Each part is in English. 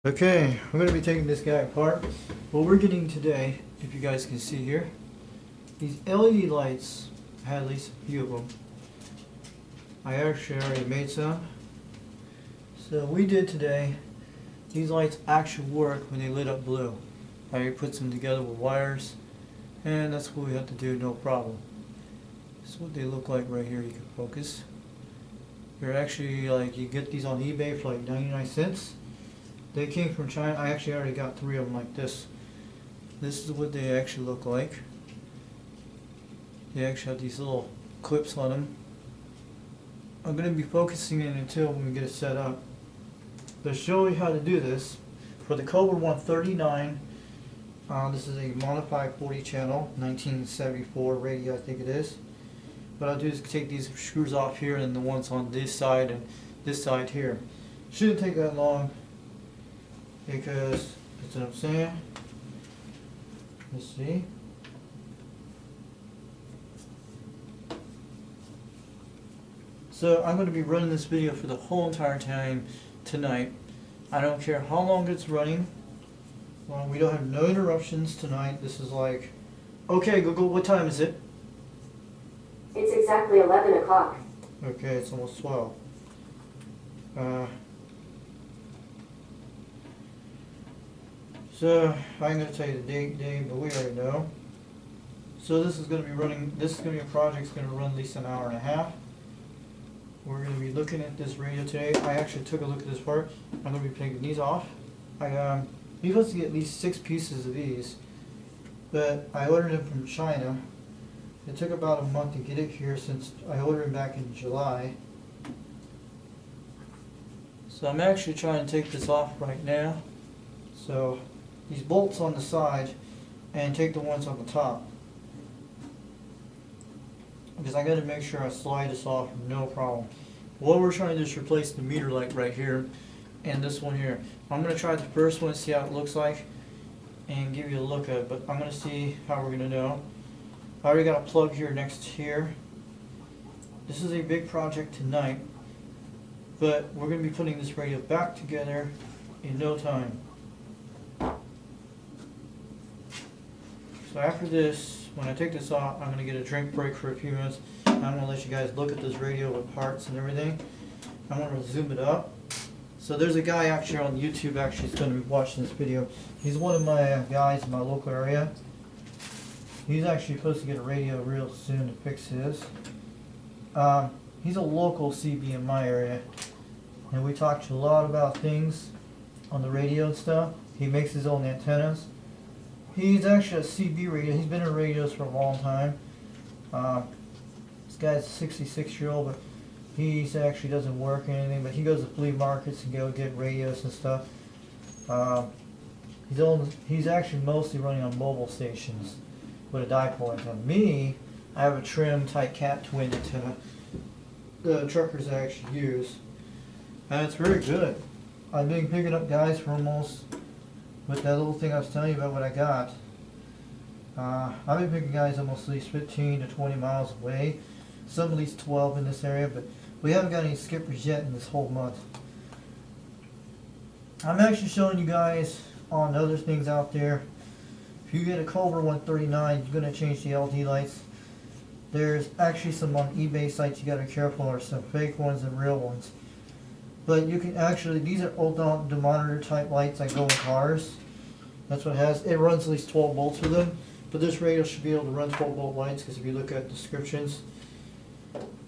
Okay, I'm going to be taking this guy apart. What we're getting today, if you guys can see here, these LED lights, I had at least a few of them. I actually already made some. So we did today, these lights actually work when they lit up blue. I already put some together with wires, and that's what we have to do, no problem. This is what they look like right here, you can focus. They're actually like, you get these on eBay for like 99 cents. They came from China. I actually already got 3 of them like this. This is what they actually look like. They actually have these little clips on them. I'm going to be focusing it until when we get it set up. To show you how to do this, for the Cobra 139, this is a modified 40 channel, 1974 radio I think it is. What I'll do is take these screws off here and the ones on this side and this side here. Shouldn't take that long. Because, that's what I'm saying. Let's see. So I'm going to be running this video for the whole entire time tonight. I don't care how long it's running. Well, we don't have no interruptions tonight. This is like, okay Google, what time is it? It's exactly 11 o'clock. Okay, it's almost 12. So I'm going to tell you the date, but we already know. So this is going to be running. This is going to be a project that's going to run at least an hour and a half. We're going to be looking at this radio today. I actually took a look at this part. I'm going to be taking these off. You're supposed to get at least 6 pieces of these, but I ordered them from China. It took about a month to get it here since I ordered them back in July. So I'm actually trying to take this off right now. So these bolts on the side and take the ones on the top, because I got to make sure I slide this off no problem. What we're trying to do is replace the meter light right here and this one here. I'm going to try the first one, see how it looks like, and give you a look at it, but I'm going to see how we're going to know. I already got a plug here next here. This is a big project tonight, but we're going to be putting this radio back together in no time. So after this, when I take this off, I'm going to get a drink break for a few minutes. I'm going to let you guys look at this radio with parts and everything. I'm going to zoom it up. So there's a guy actually on YouTube actually is going to be watching this video. He's one of my guys in my local area. He's actually supposed to get a radio real soon to fix his. He's a local CB in my area. And we talked a lot about things on the radio and stuff. He makes his own antennas. He's actually a CB radio. He's been in radios for a long time. This guy's a 66-year-old, but he actually doesn't work or anything, but he goes to flea markets and go get radios and stuff. He's actually mostly running on mobile stations with a dipole antenna. Me, I have a trim tight cat twin antenna the truckers actually use. And it's very good. I've been picking up guys for almost, with that little thing I was telling you about what I got. I've been picking guys almost at least 15 to 20 miles away. Some at least 12 in this area, but we haven't got any skippers yet in this whole month. I'm actually showing you guys on other things out there. If you get a Cobra 139, you're going to change the LED lights. There's actually some on eBay sites you got to be careful. There's some fake ones and real ones. But you can actually, these are old monitor type lights that go in cars. That's what it has. It runs at least 12 volts with them. But this radio should be able to run 12 volt lights, because if you look at descriptions.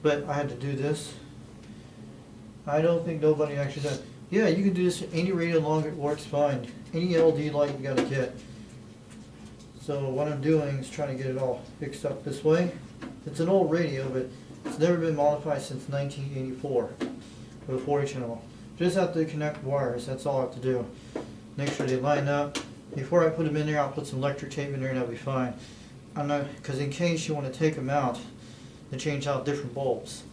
But I had to do this. I don't think nobody actually does. Yeah, you can do this any radio long, it works fine. Any LED light you got to get. So what I'm doing is trying to get it all fixed up this way. It's an old radio, but it's never been modified since 1984 for the 40 channel. Just have to connect wires, that's all I have to do. Make sure they line up. Before I put them in there, I'll put some electric tape in there and that'll be fine. I'm not, because in case you want to take them out and change out different bulbs.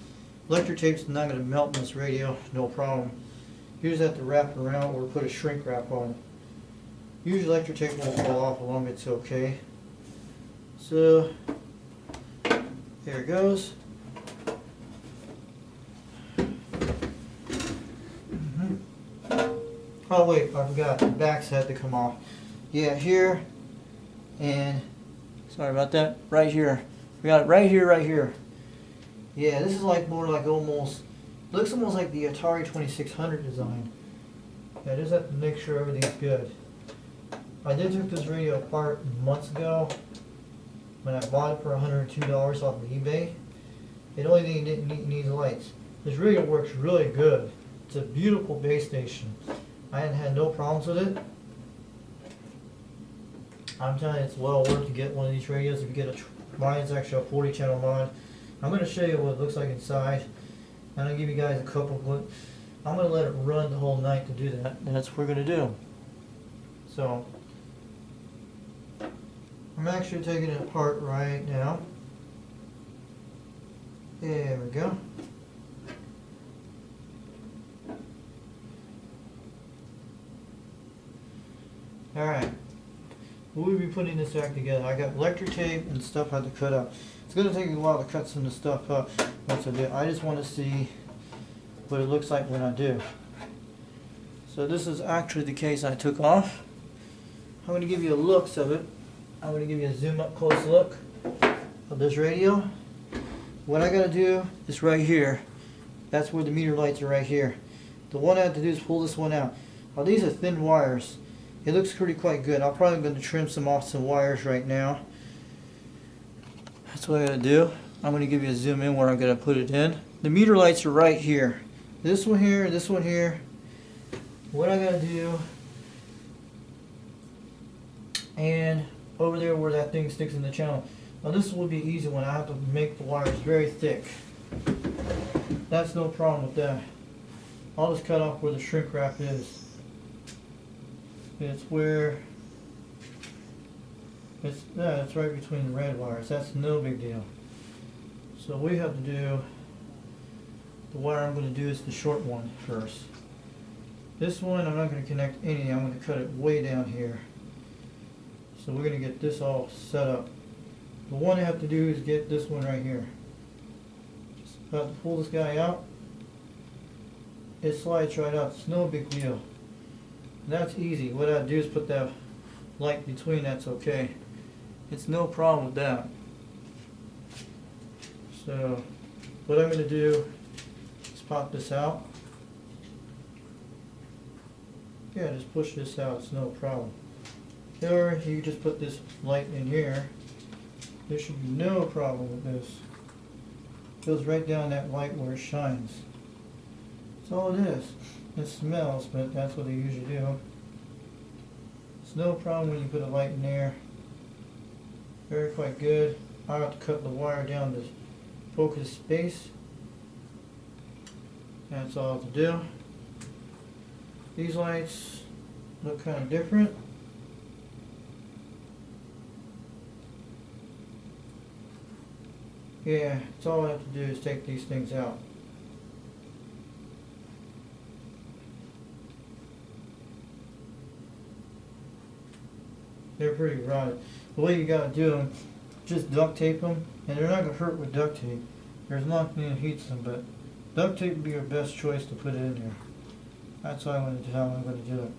Electric tape's not going to melt in this radio, no problem. You just have to wrap it around or put a shrink wrap on it. Usually electric tape won't fall off as long as it's okay. So, there it goes. Oh wait, I forgot, the backs had to come off. Yeah, here, and, sorry about that, right here. We got it right here, right here. Yeah, this is like more like almost, looks almost like the Atari 2600 design. Yeah, just have to make sure everything's good. I did took this radio apart months ago when I bought it for $102 off of eBay. The only thing it didn't need lights. This radio works really good. It's a beautiful base station. I hadn't had no problems with it. I'm telling you, it's well worth to get one of these radios if you get mine's actually a 40 channel mod. I'm going to show you what it looks like inside. And I'll give you guys a couple of, I'm going to let it run the whole night to do that. And that's what we're going to do. So, I'm actually taking it apart right now. There we go. Alright. We'll be putting this back together. I got electric tape and stuff I had to cut out. It's going to take me a while to cut some of the stuff up once I do. I just want to see what it looks like when I do. So this is actually the case I took off. I'm going to give you a looks of it. I'm going to give you a zoom up close look of this radio. What I got to do is right here. That's where the meter lights are, right here. The one I have to do is pull this one out. Now these are thin wires. It looks pretty quite good. I'm probably going to trim some wires right now. That's what I got to do. I'm going to give you a zoom in where I'm going to put it in. The meter lights are right here. This one here, this one here. What I got to do, and over there where that thing sticks in the channel. Now this will be an easy one. I have to make the wires very thick. That's no problem with that. I'll just cut off where the shrink wrap is. It's where it's right between the red wires. That's no big deal. So we have to do, the wire I'm going to do is the short one first. This one I'm not going to connect any. I'm going to cut it way down here. So we're going to get this all set up. The one I have to do is get this one right here. Just have to pull this guy out. It slides right out. It's no big deal. That's easy. What I do is put that light between. That's okay. It's no problem with that. So what I'm going to do is pop this out. Yeah, just push this out. It's no problem. Or you just put this light in here. There should be no problem with this. It goes right down that light where it shines. That's all it is. It smells, but that's what they usually do. It's no problem when you put a light in there. Very quite good. I have to cut the wire down to focus space. That's all I have to do. These lights look kind of different. Yeah, it's all I have to do is take these things out. They're pretty rotted. The way you gotta do them, just duct tape them, and they're not gonna hurt with duct tape. There's nothing that heats them, but duct tape would be your best choice to put it in there. That's how I'm gonna do it.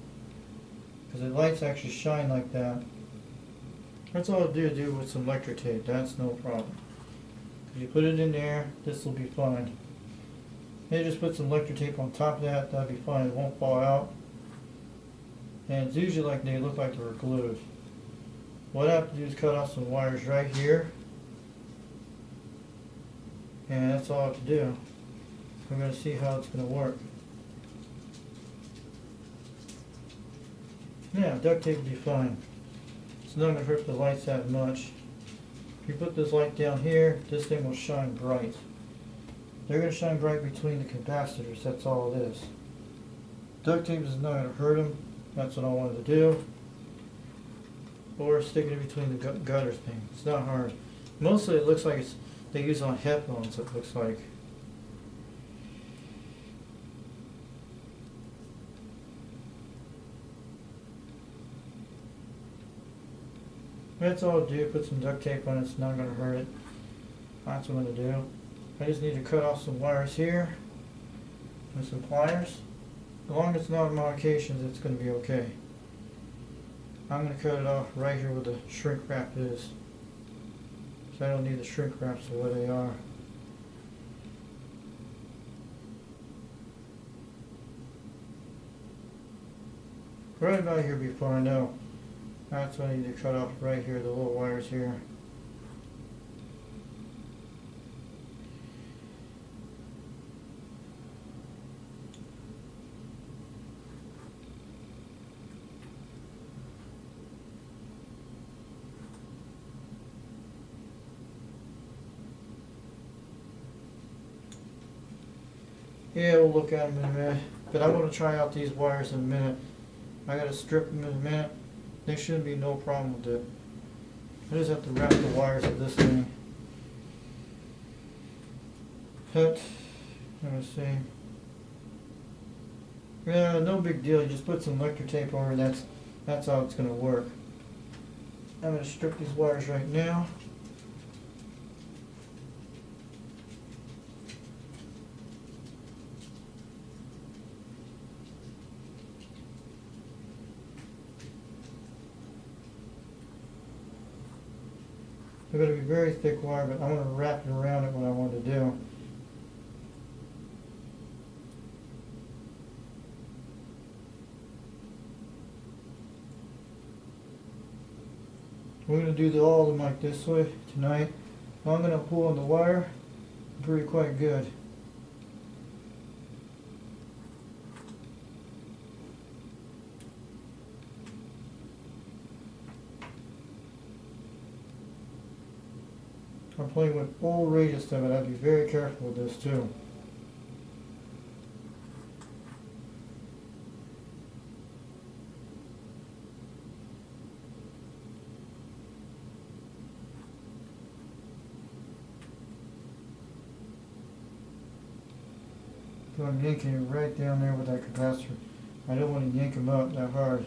Because the lights actually shine like that. That's all I'll do with some electric tape. That's no problem. If you put it in there, this will be fine. Maybe just put some electric tape on top of that. That'll be fine. It won't fall out. And it's usually like they look like they were glued. What I have to do is cut off some wires right here. And that's all I have to do. We're going to see how it's going to work. Yeah, duct tape will be fine. It's not going to hurt the lights that much. If you put this light down here, this thing will shine bright. They're going to shine bright between the capacitors. That's all it is. Duct tape is not going to hurt them. That's what I wanted to do. Or stick it in between the gutters thing. It's not hard. Mostly it looks like they use on headphones, it looks like. That's all I'll do. Put some duct tape on it. It's not going to hurt it. That's what I'm going to do. I just need to cut off some wires here with some pliers. long as it's not modifications, it's going to be okay. I'm going to cut it off right here where the shrink wrap is. So I don't need the shrink wraps the way they are. Right about here before I know. That's what I need to cut off right here, the little wires here. Yeah, we'll look at them in a minute, but I'm going to try out these wires in a minute. I got to strip them in a minute. There shouldn't be no problem with it. I just have to wrap the wires of this thing. But, let me see. Yeah, no big deal. You just put some electric tape over, and that's how it's going to work. I'm going to strip these wires right now. They're going to be very thick wire, but I'm going to wrap it around it what I want to do. We're going to do all of them like this way tonight. I'm going to pull on the wire pretty quite good. I'm playing with old radius stuff, and I'd be very careful with this too. So I'm yanking it right down there with that capacitor. I don't want to yank them out that hard.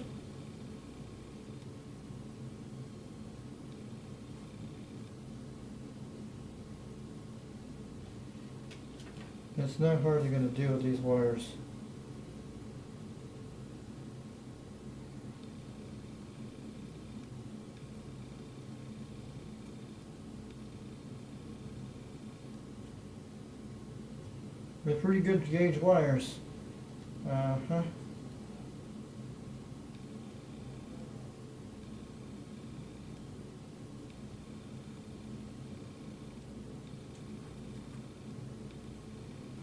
It's not hardly going to do with these wires. They're pretty good gauge wires.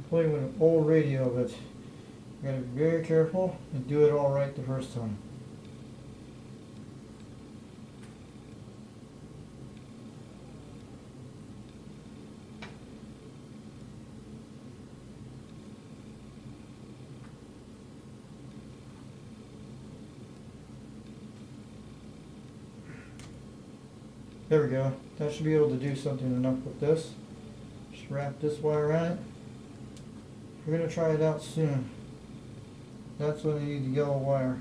Playing with an old radio, but you gotta be very careful and do it all right the first time. There we go. That should be able to do something enough with this. Just wrap this wire on it. We're going to try it out soon. That's when I need the yellow wire.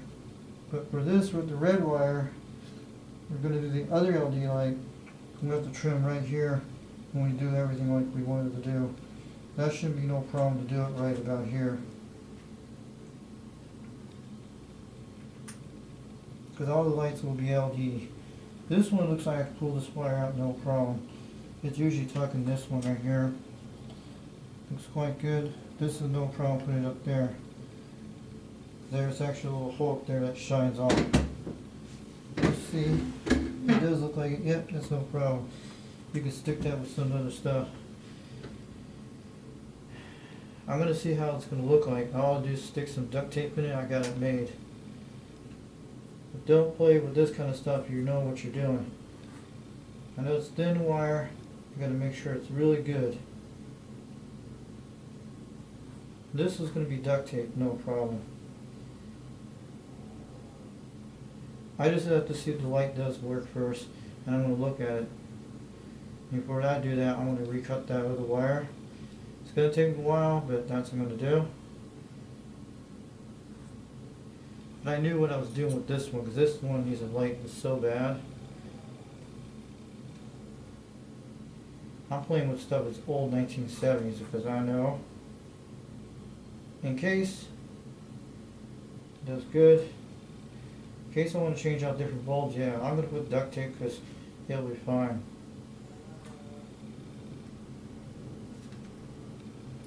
But for this, with the red wire, we're going to do the other LED light. We have to trim right here when we do everything like we wanted to do. That shouldn't be no problem to do it right about here. Because all the lights will be LED. This one looks like I can pull this wire out no problem. It's usually tucking this one right here. Looks quite good. This is no problem putting it up there. There's actually a little hole up there that shines off. Let's see. It does look like it. Yep, that's no problem. You can stick that with some other stuff. I'm going to see how it's going to look like. All I'll do is stick some duct tape in it. I got it made. But don't play with this kind of stuff. You know what you're doing. I know it's thin wire. You got to make sure it's really good. This is going to be duct tape, no problem. I just have to see if the light does work first, and I'm going to look at it. Before I do that, I'm going to recut that other wire. It's going to take a while, but that's what I'm going to do. But I knew what I was doing with this one, because this one needs a light that's so bad. I'm playing with stuff that's old 1970s because I know. In case That's good. In case I want to change out different bulbs, yeah, I'm going to put duct tape because it'll be fine.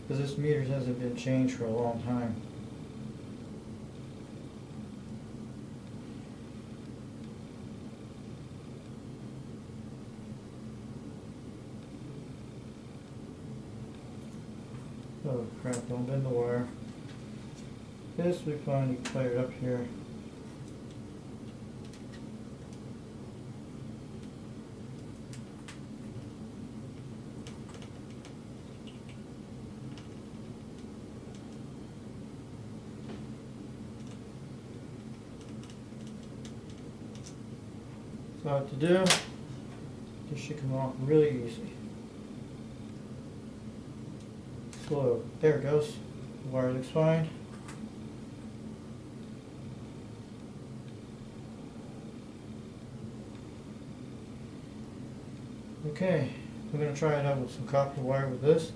Because this meter hasn't been changed for a long time. Oh crap, don't bend the wire. This we finally cleared up here. So what to do, this should come off really easy. Slow. There it goes. The wire looks fine. Okay, we're going to try it out with some copper wire with this.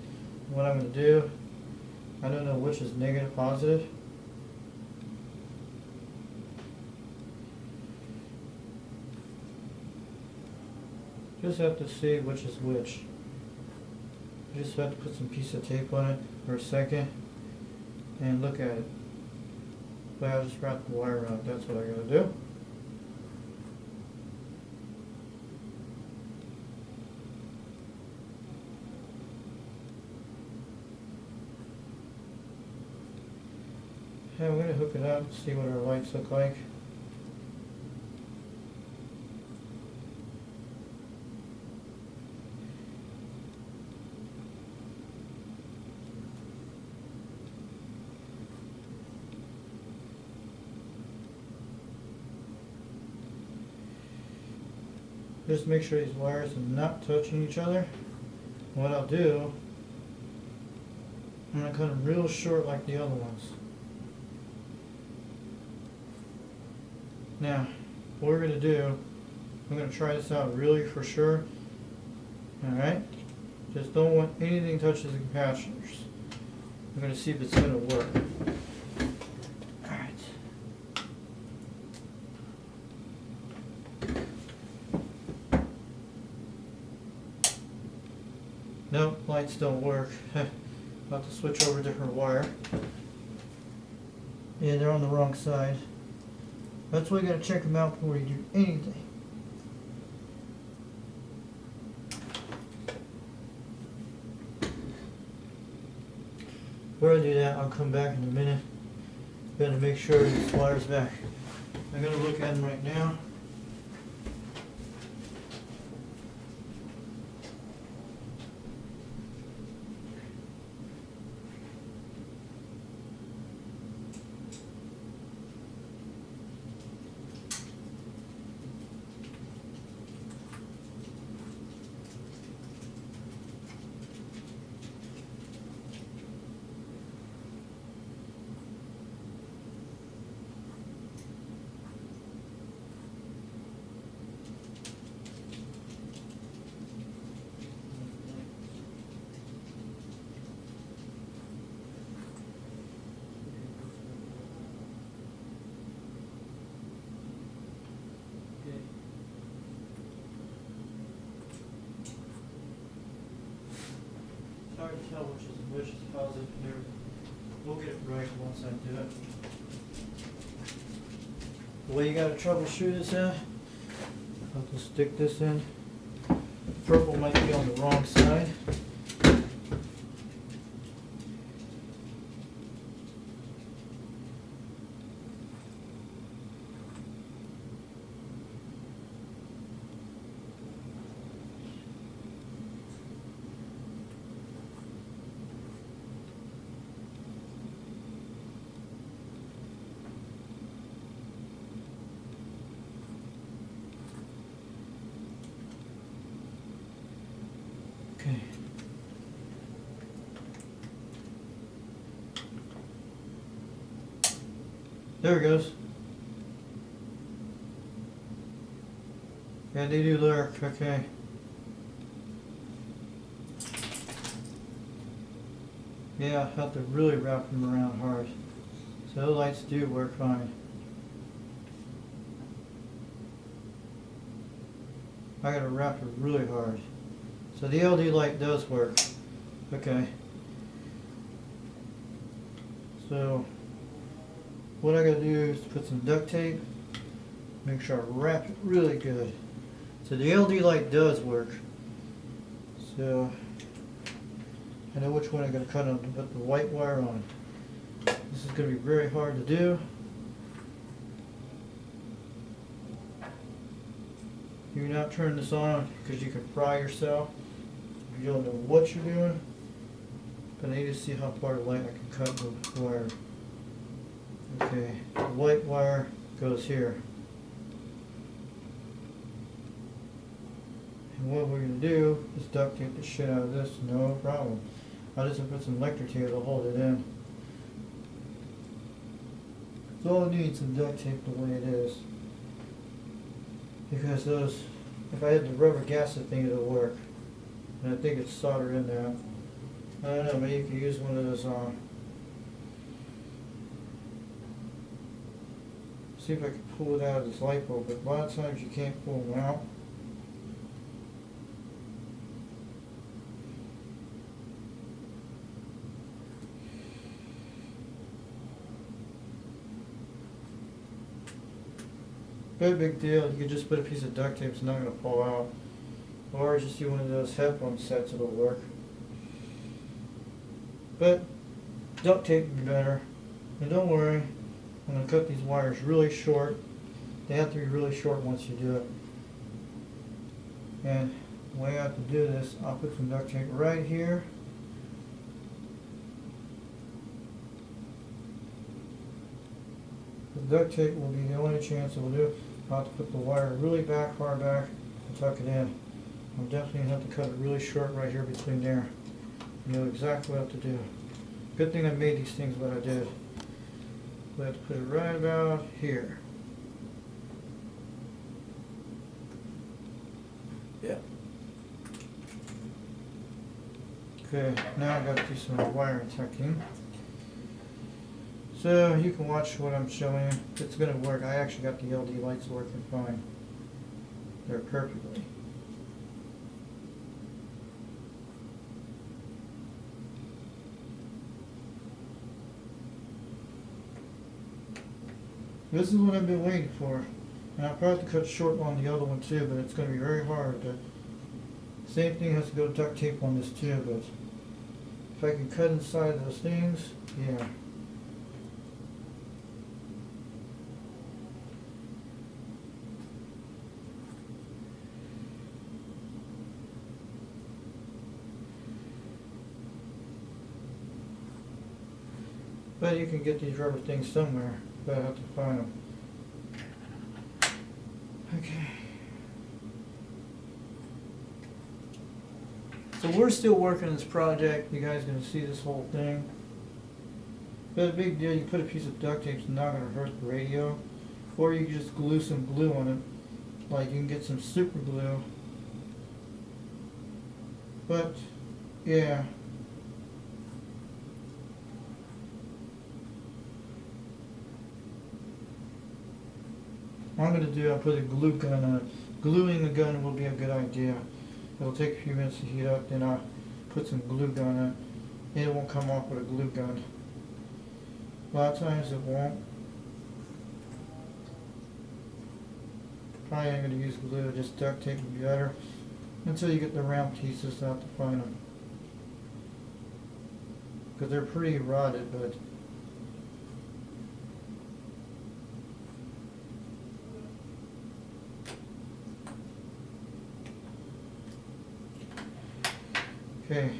What I'm going to do, I don't know which is negative, positive. Just have to see which is which. Just have to put some piece of tape on it for a second and look at it. But I'll just wrap the wire around it. That's what I gotta do. And we're gonna hook it up and see what our lights look like. Just make sure these wires are not touching each other. What I'll do, I'm going to cut them real short like the other ones. Now, what we're going to do, I'm going to try this out really for sure. Alright? Just don't want anything touching the capacitors. I'm going to see if it's going to work. Alright. Nope, lights don't work. I'll have to switch over a different wire. Yeah, they're on the wrong side. That's why you gotta check them out before you do anything. Before I do that, I'll come back in a minute. Gotta make sure this wire's back. I'm gonna look at them right now. It's hard to tell which is positive and everything. We'll get it right once I do it. The way you gotta troubleshoot this in, I'll just stick this in. The purple might be on the wrong side. Okay. There it goes. Yeah, they do lurk, okay. Yeah, I have to really wrap them around hard. So the lights do work fine. I gotta wrap it really hard. So the LED light does work. Okay. So what I gotta do is put some duct tape, make sure I wrap it really good. So the LED light does work. So I know which one I'm gonna cut on to put the white wire on. This is gonna be very hard to do. Do not turn this on because you can fry yourself if you don't know what you're doing. But I need to see how far the light I can cut the wire. Okay, the white wire goes here. And what we're going to do is duct tape the shit out of this, no problem. I'll just put some electric tape to hold it in. So all it needs is duct tape the way it is. Because those, if I had the rubber gasket thing, it'll work. And I think it's soldered in there. I don't know, maybe you can use one of those, see if I can pull it out of this light bulb, but a lot of times you can't pull them out. No big deal, you can just put a piece of duct tape, it's not going to fall out. Or just do one of those headphone sets, it'll work. But duct tape would be better. And don't worry, I'm going to cut these wires really short. They have to be really short once you do it. And the way I have to do this, I'll put some duct tape right here. The duct tape will be the only chance it will do. I'll have to put the wire really back, far back, and tuck it in. I'm definitely going to have to cut it really short right here between there. You know exactly what to do. Good thing I made these things what I did. We have to put it right about here. Yeah. Okay, now I got to do some wire tucking. So you can watch what I'm showing. It's going to work. I actually got the LED lights working fine. They're perfectly. This is what I've been waiting for. And I'll probably have to cut short on the other one too, but it's going to be very hard. But same thing has to go duct tape on this too, but if I can cut inside those things, yeah. But you can get these rubber things somewhere, but I have to find them. Okay. So we're still working on this project. You guys are going to see this whole thing. But a big deal, you put a piece of duct tape, it's not going to hurt the radio. Or you can just glue some glue on it. Like you can get some super glue. But, yeah. What I'm going to do, I'll put a glue gun on it. Gluing the gun will be a good idea. It'll take a few minutes to heat up, then I'll put some glue gun on it. It won't come off with a glue gun. A lot of times it won't. Probably ain't going to use glue, just duct tape would be better. Until you get the round pieces out to find them. Because they're pretty rotted, but okay.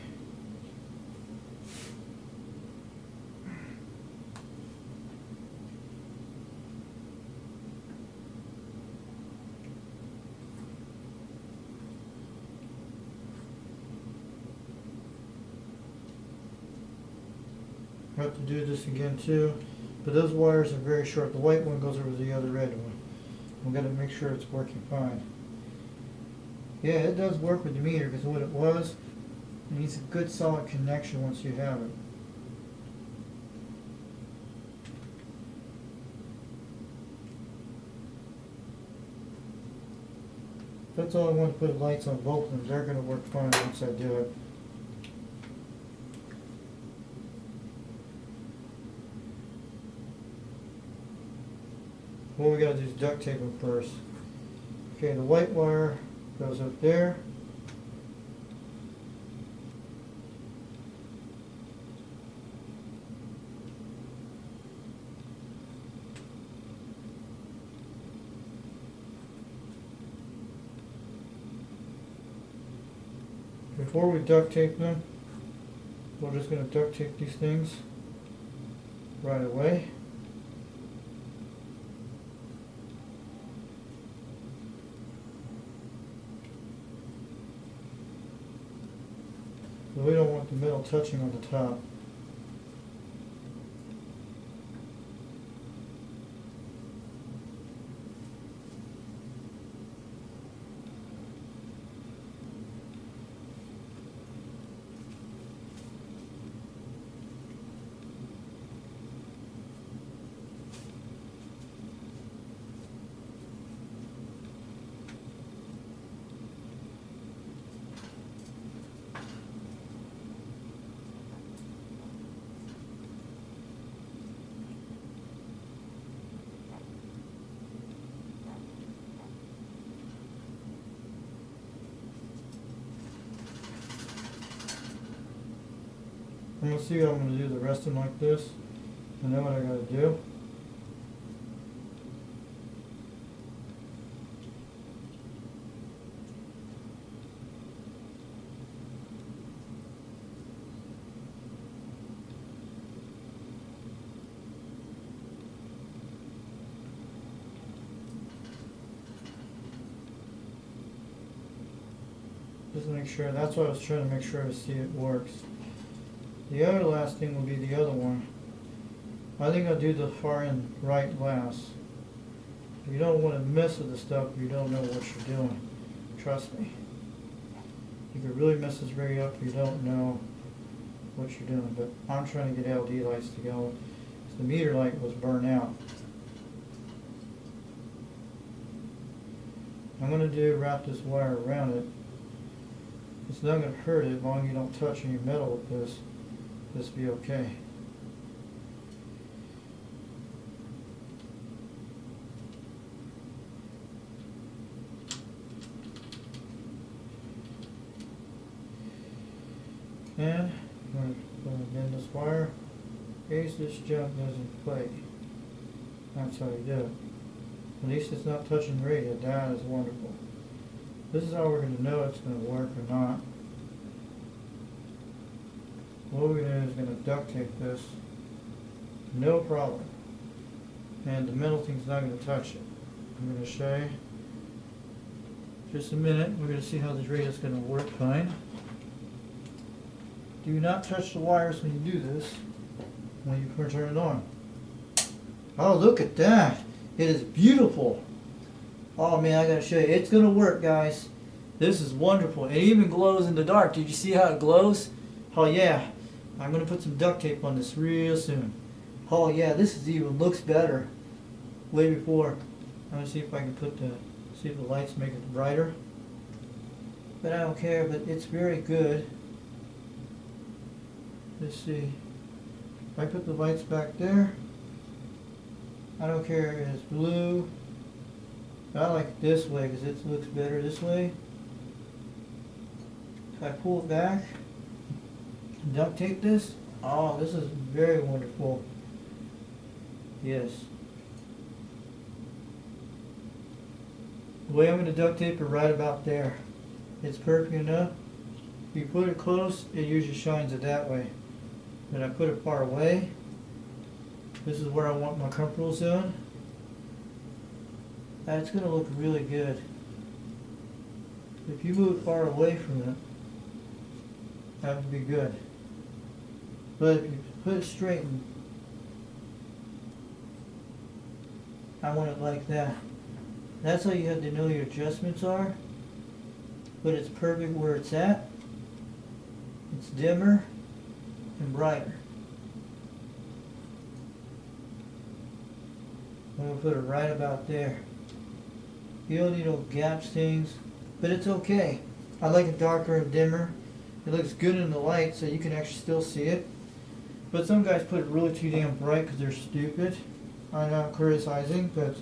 I have to do this again too, but those wires are very short. The white one goes over the other red one. I'm going to make sure it's working fine. Yeah, it does work with the meter because what it was, it needs a good solid connection once you have it. That's all I want to put lights on both of them. They're gonna work fine once I do it. What we gotta do is duct tape them first. Okay, the white wire goes up there. Before we duct tape them, we're just going to duct tape these things right away. So we don't want the metal touching on the top. I'm going to see what I'm going to do the rest of them like this. I know what I got to do. Just to make sure, that's what I was trying to make sure to see it works. The other last thing will be the other one. I think I'll do the far end right last. You don't want to mess with the stuff if you don't know what you're doing. Trust me. You could really mess this rig up if you don't know what you're doing. But I'm trying to get LED lights to go. The meter light was burnt out. I'm going to wrap this wire around it. It's not going to hurt it as long as you don't touch any metal with this. This will be okay. And I'm going to bend this wire in case this junk doesn't play. That's how you do it. At least it's not touching the radio. That is wonderful. This is how we're going to know it's going to work or not. What we're going to do is going to duct tape this. No problem. And the metal thing's not going to touch it. I'm going to show you. Just a minute. We're going to see how this radio is going to work fine. Do not touch the wires when you do this. When you turn it on. Oh, look at that. It is beautiful. Oh man, I gotta show you. It's gonna work, guys. This is wonderful. It even glows in the dark. Did you see how it glows? Oh yeah. I'm gonna put some duct tape on this real soon. Oh yeah, this is even looks better. Way before. I'm gonna see if I can see if the lights make it brighter. But I don't care, but it's very good. Let's see. If I put the lights back there, I don't care if it's blue. I like it this way because it looks better this way. If I pull it back, duct tape this. Oh, this is very wonderful. Yes. The way I'm going to duct tape it right about there. It's perfect enough. If you put it close, it usually shines it that way. When I put it far away, this is where I want my comfortable zone. That's going to look really good. If you move it far away from it, that would be good. But if you put it straight, I want it like that. That's how you have to know your adjustments are. But it's perfect where it's at. It's dimmer and brighter. I'm going to put it right about there. You don't need no gaps things. but it's okay. I like it darker and dimmer. It looks good in the light so you can actually still see it. But some guys put it really too damn bright because they're stupid. I'm not criticizing, but